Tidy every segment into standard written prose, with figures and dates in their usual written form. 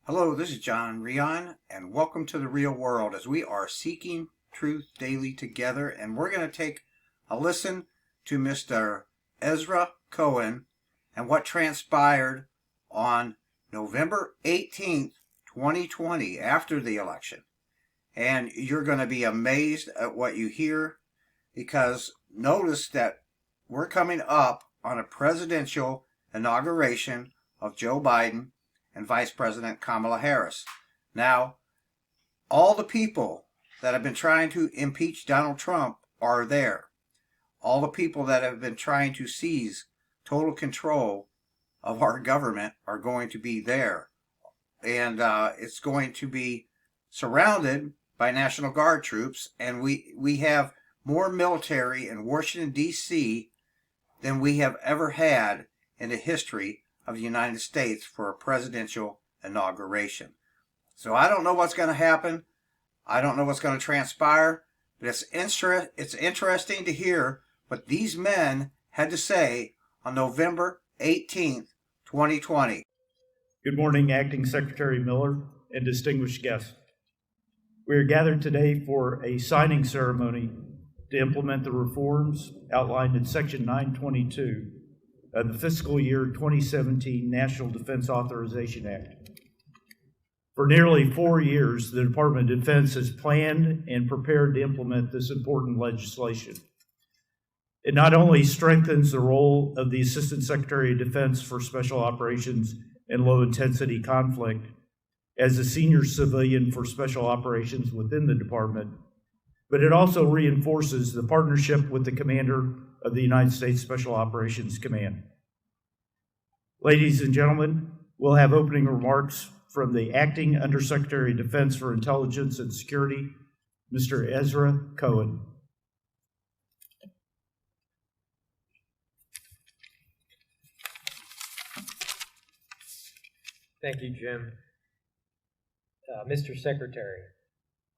Hello, this is John Reon, and welcome to the real world as we are seeking truth daily together. And we're going to take a listen to Mr. Ezra Cohen and what transpired on November 18th, 2020, after the election. And you're going to be amazed at what you hear, because notice that we're coming up on a presidential inauguration of Joe Biden and Vice President Kamala Harris. Now, all the people that have been trying to impeach Donald Trump are there. All the people that have been trying to seize total control of our government are going to be there. And it's going to be surrounded by National Guard troops. And we have more military in Washington, D.C. than we have ever had in the history of the United States for a presidential inauguration. So I don't know what's going to happen. I don't know what's going to transpire, but it's interesting to hear what these men had to say on November 18th, 2020. Good morning, Acting Secretary Miller and distinguished guests. We are gathered today for a signing ceremony to implement the reforms outlined in Section 922 of the fiscal year 2017 National Defense Authorization Act. For nearly 4 years, the Department of Defense has planned and prepared to implement this important legislation. It not only strengthens the role of the Assistant Secretary of Defense for Special Operations and Low-Intensity Conflict as a senior civilian for special operations within the department, but it also reinforces the partnership with the commander of the United States Special Operations Command. Ladies and gentlemen, we'll have opening remarks from the Acting Undersecretary of Defense for Intelligence and Security, Mr. Ezra Cohen. Thank you, Jim. Mr. Secretary,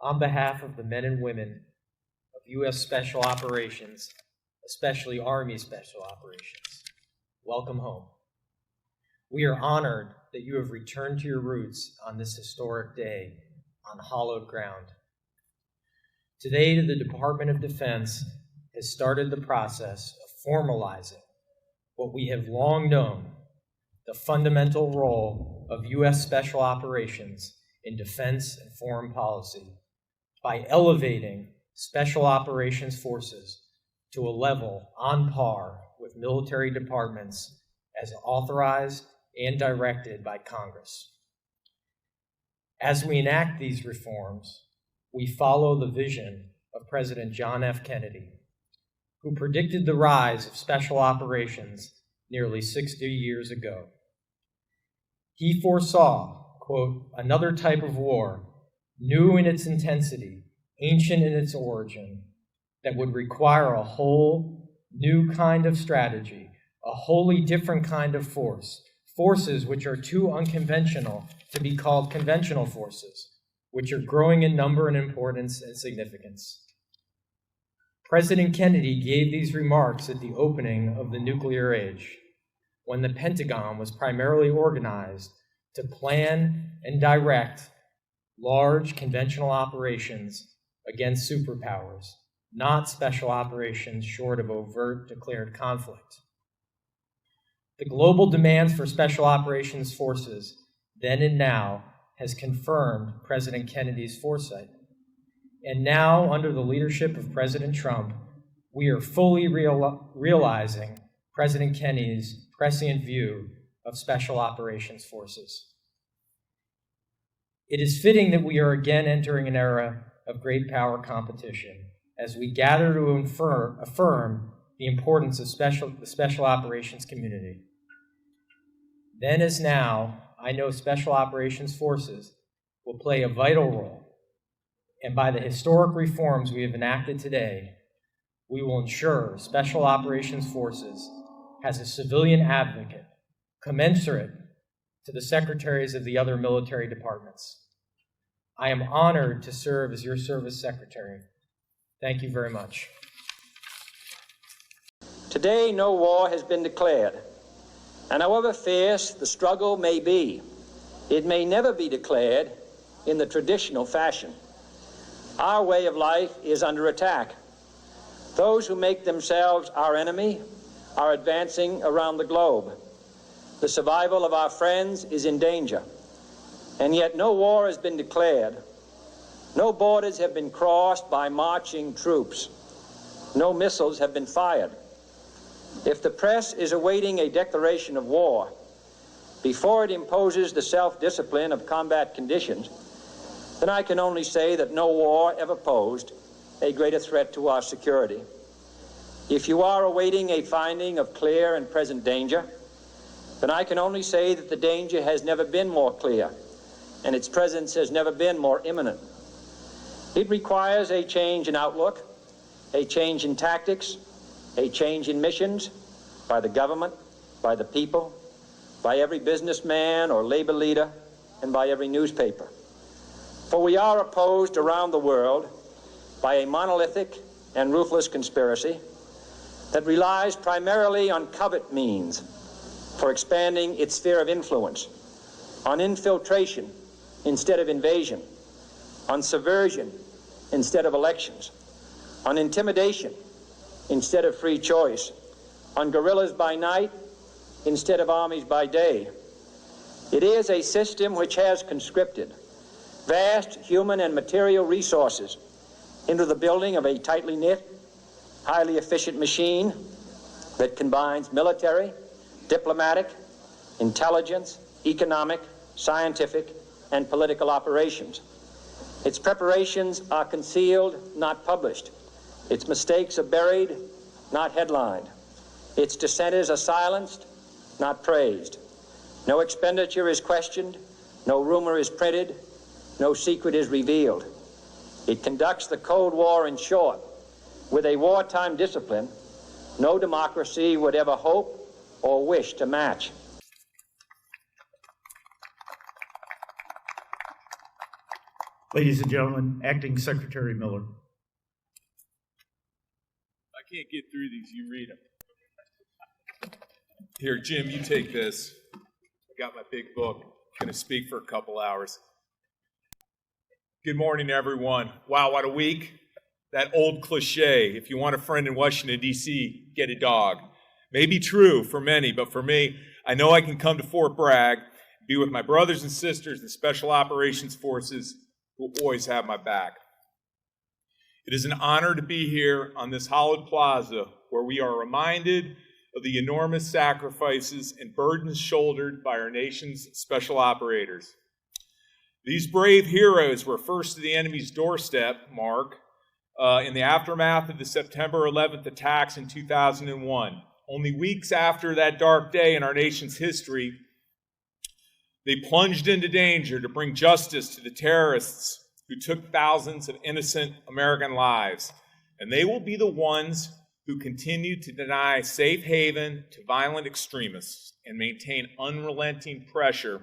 on behalf of the men and women of U.S. Special Operations, especially Army Special Operations, welcome home. We are honored that you have returned to your roots on this historic day on hallowed ground. Today, the Department of Defense has started the process of formalizing what we have long known, the fundamental role of U.S. Special Operations in defense and foreign policy, by elevating Special Operations forces to a level on par with military departments as authorized and directed by Congress. As we enact these reforms, we follow the vision of President John F. Kennedy, who predicted the rise of special operations nearly 60 years ago. He foresaw, quote, another type of war, new in its intensity, ancient in its origin, that would require a whole new kind of strategy, a wholly different kind of force, forces which are too unconventional to be called conventional forces, which are growing in number and importance and significance. President Kennedy gave these remarks at the opening of the nuclear age, when the Pentagon was primarily organized to plan and direct large conventional operations against superpowers, not special operations short of overt declared conflict. The global demands for special operations forces, then and now, has confirmed President Kennedy's foresight. And now, under the leadership of President Trump, we are fully realizing President Kennedy's prescient view of special operations forces. It is fitting that we are again entering an era of great power competition as we gather to affirm the importance of the special operations community. Then as now, I know special operations forces will play a vital role, and by the historic reforms we have enacted today, we will ensure special operations forces has a civilian advocate commensurate to the secretaries of the other military departments. I am honored to serve as your service secretary. Thank you very much. Today, no war has been declared, and however fierce the struggle may be, It may never be declared in the traditional fashion. Our way of life is under attack. Those who make themselves our enemy are advancing around the globe. The survival of our friends is in danger. And yet no war has been declared. No borders have been crossed by marching troops. No missiles have been fired. If the press is awaiting a declaration of war before it imposes the self-discipline of combat conditions, then I can only say that no war ever posed a greater threat to our security. If you are awaiting a finding of clear and present danger, then I can only say that the danger has never been more clear, and its presence has never been more imminent. It requires a change in outlook, a change in tactics, a change in missions by the government, by the people, by every businessman or labor leader, and by every newspaper. For we are opposed around the world by a monolithic and ruthless conspiracy that relies primarily on covert means for expanding its sphere of influence, on infiltration instead of invasion, on subversion instead of elections, on intimidation instead of free choice, on guerrillas by night instead of armies by day. It is a system which has conscripted vast human and material resources into the building of a tightly knit, highly efficient machine that combines military, diplomatic, intelligence, economic, scientific, and political operations. Its preparations are concealed, not published. Its mistakes are buried, not headlined. Its dissenters are silenced, not praised. No expenditure is questioned, no rumor is printed, no secret is revealed. It conducts the Cold War, in short, with a wartime discipline no democracy would ever hope or wish to match. Ladies and gentlemen, Acting Secretary Miller. I can't get through these. You read them. Here, Jim, you take this. I got my big book. I'm going to speak for a couple hours. Good morning, everyone. Wow, what a week. That old cliche, if you want a friend in Washington, D.C., get a dog. May be true for many, but for me, I know I can come to Fort Bragg, be with my brothers and sisters in Special Operations Forces who always have my back. It is an honor to be here on this hallowed plaza where we are reminded of the enormous sacrifices and burdens shouldered by our nation's special operators. These brave heroes were first to the enemy's doorstep, Mark, in the aftermath of the September 11th attacks in 2001. Only weeks after that dark day in our nation's history, they plunged into danger to bring justice to the terrorists who took thousands of innocent American lives. And they will be the ones who continue to deny safe haven to violent extremists and maintain unrelenting pressure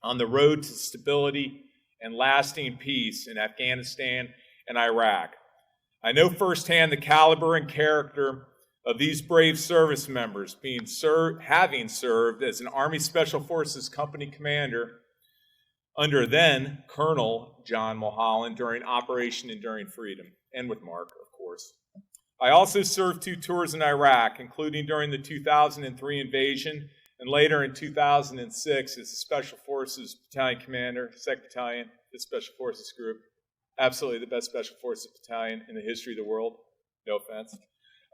on the road to stability and lasting peace in Afghanistan and Iraq. I know firsthand the caliber and character of these brave service members, having served as an Army Special Forces company commander under then Colonel John Mulholland during Operation Enduring Freedom, and with Mark, of course. I also served 2 tours in Iraq, including during the 2003 invasion and later in 2006 as a Special Forces Battalion Commander, 2nd Battalion, the Special Forces Group. Absolutely the best Special Forces Battalion in the history of the world. No offense.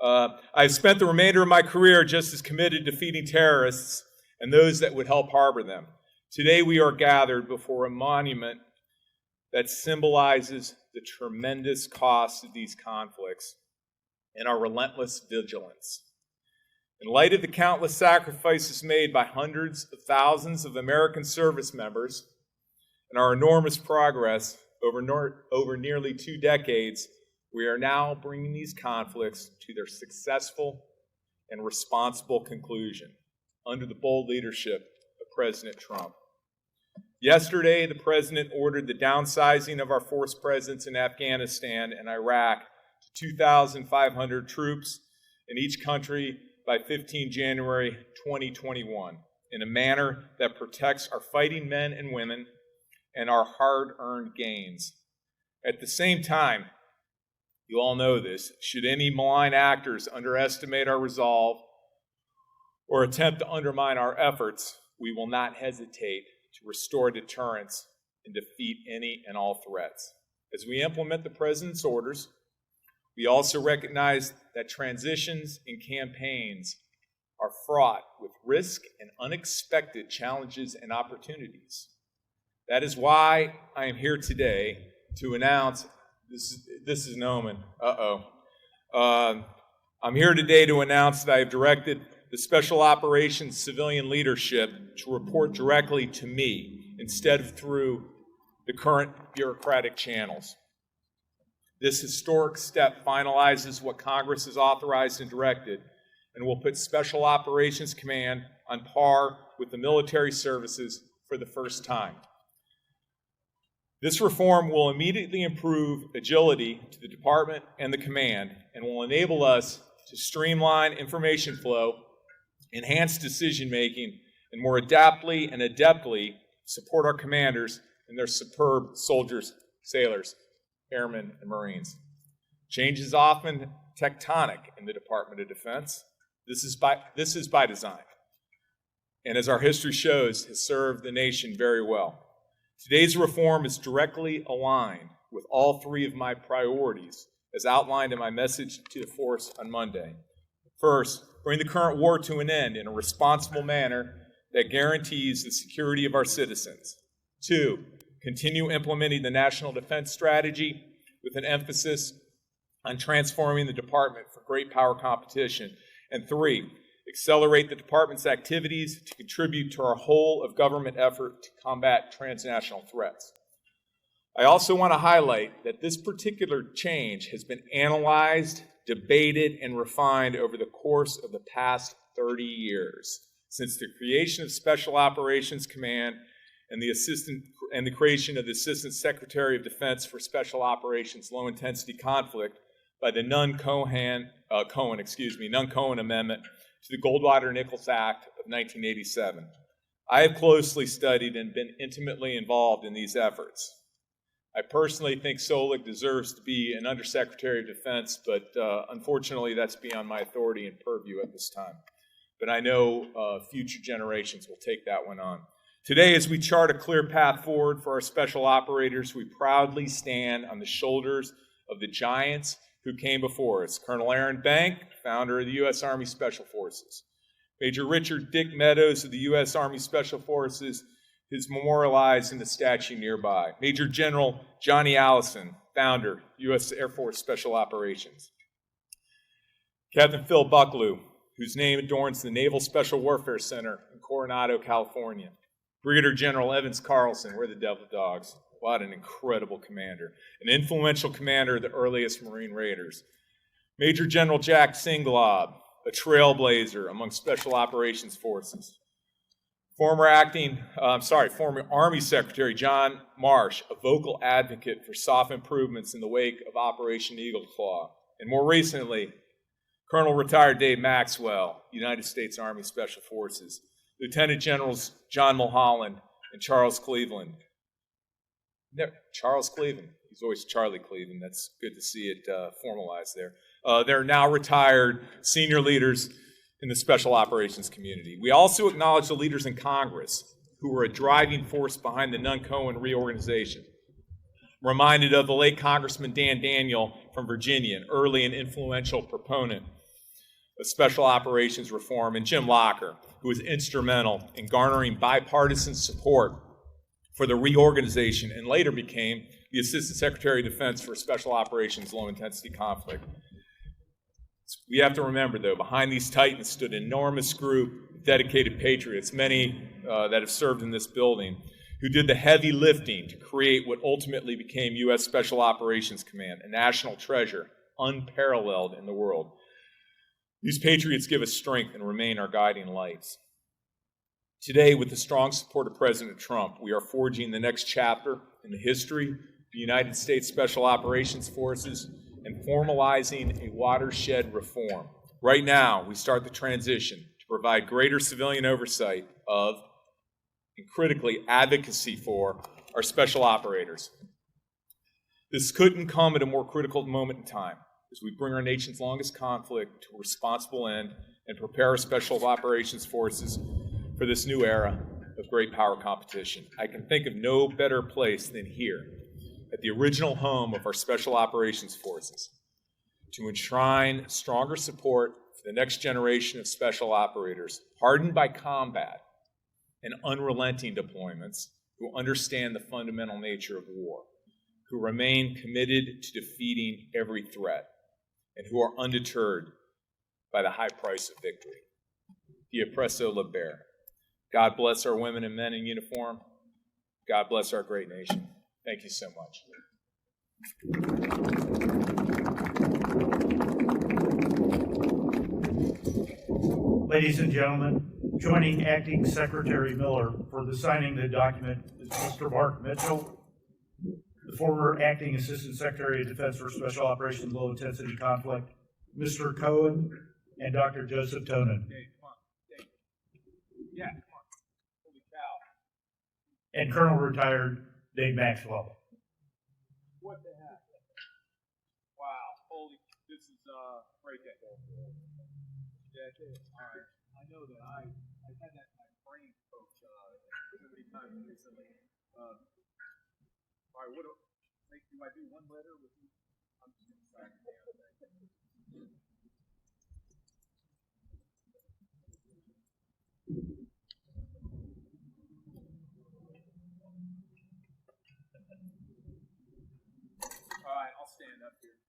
I've spent the remainder of my career just as committed to defeating terrorists and those that would help harbor them. Today we are gathered before a monument that symbolizes the tremendous cost of these conflicts and our relentless vigilance. In light of the countless sacrifices made by hundreds of thousands of American service members and our enormous progress over nearly 2 decades, we are now bringing these conflicts to their successful and responsible conclusion under the bold leadership of President Trump. Yesterday, the President ordered the downsizing of our force presence in Afghanistan and Iraq to 2,500 troops in each country by 15 January 2021. in a manner that protects our fighting men and women and our hard-earned gains. At the same time, you all know this, should any malign actors underestimate our resolve or attempt to undermine our efforts, we will not hesitate to restore deterrence and defeat any and all threats. As we implement the President's orders, we also recognize that transitions and campaigns are fraught with risk and unexpected challenges and opportunities. That is why I am here today to announce, this is an omen, I'm here today to announce that I have directed the Special Operations civilian leadership to report directly to me instead of through the current bureaucratic channels. This historic step finalizes what Congress has authorized and directed and will put Special Operations Command on par with the military services for the first time. This reform will immediately improve agility to the department and the command and will enable us to streamline information flow, enhance decision-making, and more adaptly and adeptly support our commanders and their superb soldiers, sailors, airmen, and Marines. Change is often tectonic in the Department of Defense. This is by design, and as our history shows, has served the nation very well. Today's reform is directly aligned with all three of my priorities as outlined in my message to the force on Monday. First, bring the current war to an end in a responsible manner that guarantees the security of our citizens. Two, continue implementing the National Defense Strategy with an emphasis on transforming the department for great power competition. And three, accelerate the department's activities to contribute to our whole of government effort to combat transnational threats. I also want to highlight that this particular change has been analyzed, debated, and refined over the course of the past 30 years, since the creation of Special Operations Command and the creation of the Assistant Secretary of Defense for Special Operations Low Intensity Conflict by the Nunn-Cohen Amendment to the Goldwater-Nichols Act of 1987. I have closely studied and been intimately involved in these efforts. I personally think Solik deserves to be an Undersecretary of Defense, but unfortunately that's beyond my authority and purview at this time. But I know future generations will take that one on. Today, as we chart a clear path forward for our special operators, we proudly stand on the shoulders of the giants who came before us. Colonel Aaron Bank, founder of the U.S. Army Special Forces. Major Richard Dick Meadows of the U.S. Army Special Forces is memorialized in the statue nearby. Major General Johnny Allison, founder, U.S. Air Force Special Operations. Captain Phil Bucklew, whose name adorns the Naval Special Warfare Center in Coronado, California. Brigadier General Evans Carlson, we're the Devil Dogs. What an incredible commander. An influential commander of the earliest Marine Raiders. Major General Jack Singlob, a trailblazer among Special Operations Forces. Former Army Secretary John Marsh, a vocal advocate for soft improvements in the wake of Operation Eagle Claw. And more recently, Colonel Retired Dave Maxwell, United States Army Special Forces. Lieutenant Generals John Mulholland and Charles Cleveland. Charles Cleveland. He's always Charlie Cleveland. That's good to see it formalized there. They're now retired senior leaders in the special operations community. We also acknowledge the leaders in Congress who were a driving force behind the Nunn-Cohen reorganization. I'm reminded of the late Congressman Dan Daniel from Virginia, an early and influential proponent of special operations reform, and Jim Locker, who was instrumental in garnering bipartisan support for the reorganization and later became the Assistant Secretary of Defense for Special Operations Low Intensity Conflict. We have to remember, though, behind these titans stood an enormous group of dedicated patriots, many that have served in this building, who did the heavy lifting to create what ultimately became U.S. Special Operations Command, a national treasure unparalleled in the world. These patriots give us strength and remain our guiding lights. Today, with the strong support of President Trump, we are forging the next chapter in the history of the United States Special Operations Forces and formalizing a watershed reform. Right now, we start the transition to provide greater civilian oversight of, and critically advocacy for, our special operators. This couldn't come at a more critical moment in time as we bring our nation's longest conflict to a responsible end and prepare our special operations forces for this new era of great power competition. I can think of no better place than here, at the original home of our special operations forces, to enshrine stronger support for the next generation of special operators, hardened by combat and unrelenting deployments, who understand the fundamental nature of war, who remain committed to defeating every threat, and who are undeterred by the high price of victory. The oppresso libere. God bless our women and men in uniform. God bless our great nation. Thank you so much. Ladies and gentlemen, joining Acting Secretary Miller for the signing of the document is Mr. Mark Mitchell, the former Acting Assistant Secretary of Defense for Special Operations Low Intensity Conflict, Mr. Cohen, and Dr. Joseph Tonin. And Colonel Retired Dave Maxwell. What the heck? Wow, holy, this is great day. Yeah, it is. All right. I know that I've had that in my brain, folks, so many times recently. All right, do I do one letter with you? I'm just going to sign it down. All right, I'll stand up here.